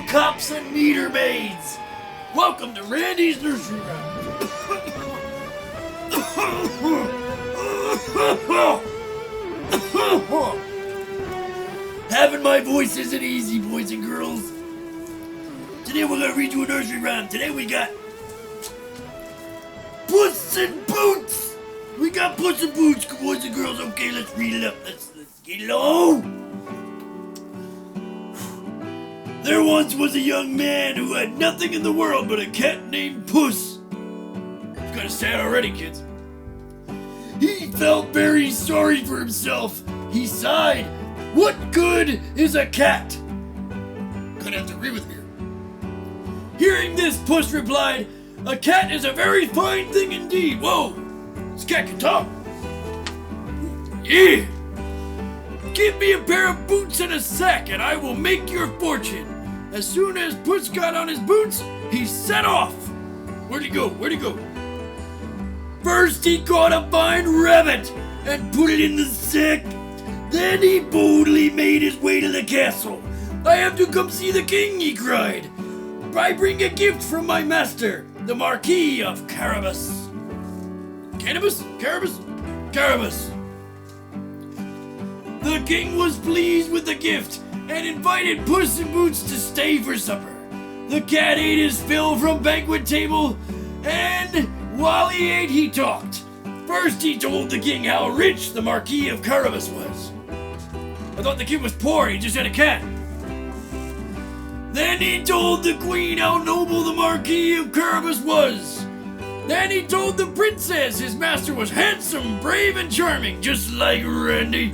teacups and meter maids. Welcome to Randy's Nursery Rhyme. Having my voice isn't easy, boys and girls. Today we're going to read you a nursery rhyme. Today we got Puss in Boots. We got Puss in Boots, boys and girls. Okay, let's read it up. Let's get it on. There once was a young man who had nothing in the world but a cat named Puss. It's kind of sad already, kids. He felt very sorry for himself. He sighed, "What good is a cat?" Gonna have to agree with me. Hearing this, Puss replied, "A cat is a very fine thing indeed." Whoa, this cat can talk. Yeah. Give me a pair of boots and a sack, and I will make your fortune. As soon as Puss got on his boots, he set off. Where'd he go? First he caught a fine rabbit and put it in the sack. Then he boldly made his way to the castle. "I have to come see the king," he cried. "I bring a gift from my master, the Marquis of Carabas." Carabas. The king was pleased with the gift and invited Puss in Boots to stay for supper. The cat ate his fill from banquet table, and while he ate, he talked. First, he told the king how rich the Marquis of Carabas was. I thought the king was poor, he just had a cat. Then he told the queen how noble the Marquis of Carabas was. Then he told the princess his master was handsome, brave, and charming, just like Randy.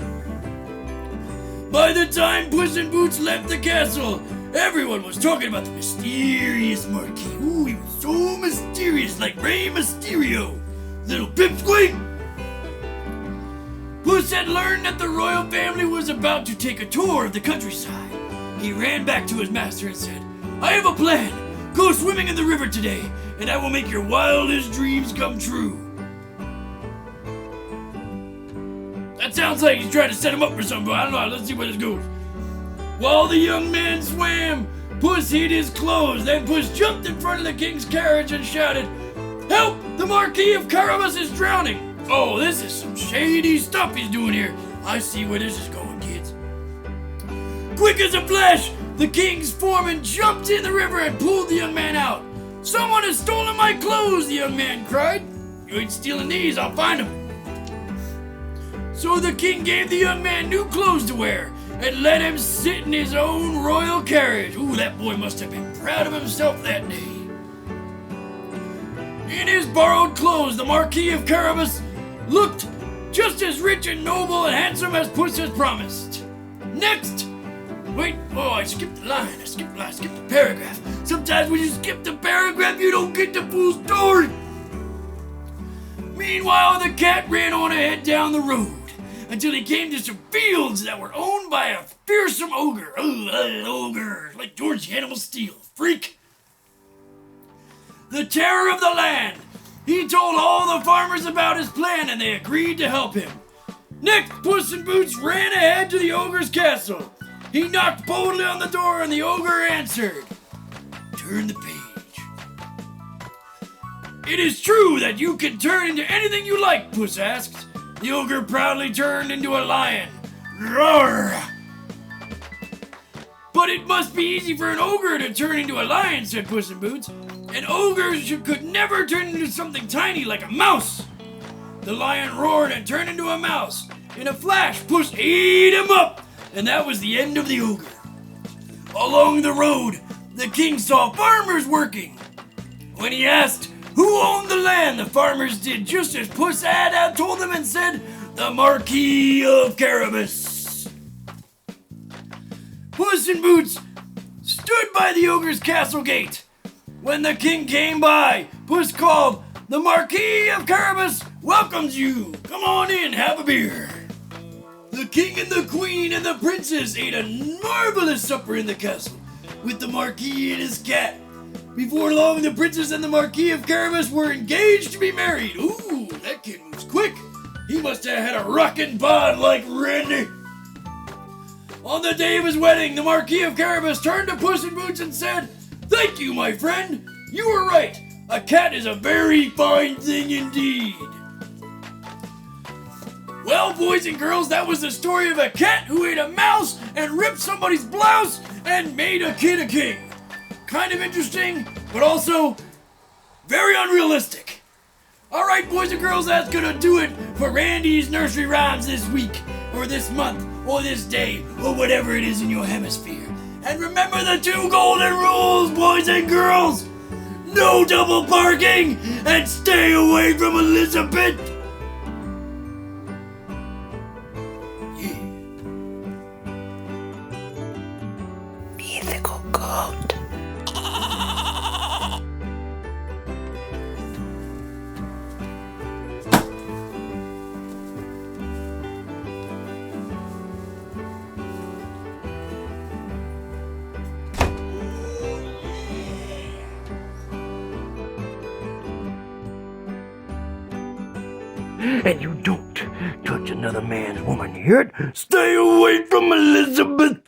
By the time Puss in Boots left the castle, everyone was talking about the mysterious Marquis. Ooh, he was so mysterious, like Rey Mysterio. Little pipsqueak. Puss had learned that the royal family was about to take a tour of the countryside. He ran back to his master and said, "I have a plan. Go swimming in the river today, and I will make your wildest dreams come true." That sounds like he's trying to set him up for something, but I don't know. Let's see where this goes. While the young man swam, Puss hid his clothes. Then Puss jumped in front of the king's carriage and shouted, "Help! The Marquis of Carabas is drowning!" Oh, this is some shady stuff he's doing here. I see where this is going, kids. Quick as a flash, the king's foreman jumped in the river and pulled the young man out. "Someone has stolen my clothes," the young man cried. "You ain't stealing these, I'll find them." So the king gave the young man new clothes to wear and let him sit in his own royal carriage. Ooh, that boy must have been proud of himself that day. In his borrowed clothes, the Marquis of Carabas looked just as rich and noble and handsome as Puss had promised. Next! Wait, I skipped the line. I skipped the paragraph. Sometimes when you skip the paragraph, you don't get the full story. Meanwhile, the cat ran on ahead down the road until he came to some fields that were owned by a fearsome ogre. Ogre, like George Hannibal Steele, freak. The terror of the land. He told all the farmers about his plan and they agreed to help him. Next, Puss in Boots ran ahead to the ogre's castle. He knocked boldly on the door and the ogre answered. Turn the page. "It is true that you can turn into anything you like," Puss asked. The ogre proudly turned into a lion. Roar! "But it must be easy for an ogre to turn into a lion," said Puss in Boots. "An ogre could never turn into something tiny like a mouse." The lion roared and turned into a mouse. In a flash, Puss ate him up, and that was the end of the ogre. Along the road, the king saw farmers working. When he asked who owned the land, the farmers did just as Puss had told them and said, "The Marquis of Carabas." Puss in Boots stood by the ogre's castle gate. When the king came by, Puss called, "The Marquis of Carabas welcomes you. Come on in, have a beer." The king and the queen and the princess ate a marvelous supper in the castle with the Marquis and his cat. Before long, the princess and the Marquis of Carabas were engaged to be married. Ooh, that kid moves quick. He must have had a rockin' bod like Randy. On the day of his wedding, the Marquis of Carabas turned to Puss in Boots and said, "Thank you, my friend. You were right. A cat is a very fine thing indeed." Well, boys and girls, that was the story of a cat who ate a mouse and ripped somebody's blouse and made a kid a king. Kind of interesting, but also very unrealistic. All right, boys and girls, that's gonna do it for Randy's Nursery Rhymes this week, or this month, or this day, or whatever it is in your hemisphere. And remember the 2 golden rules, boys and girls. No double parking, and stay away from Elizabeth. Yeah. Mythical goat. And you don't touch another man's woman, hear it? Stay away from Elizabeth!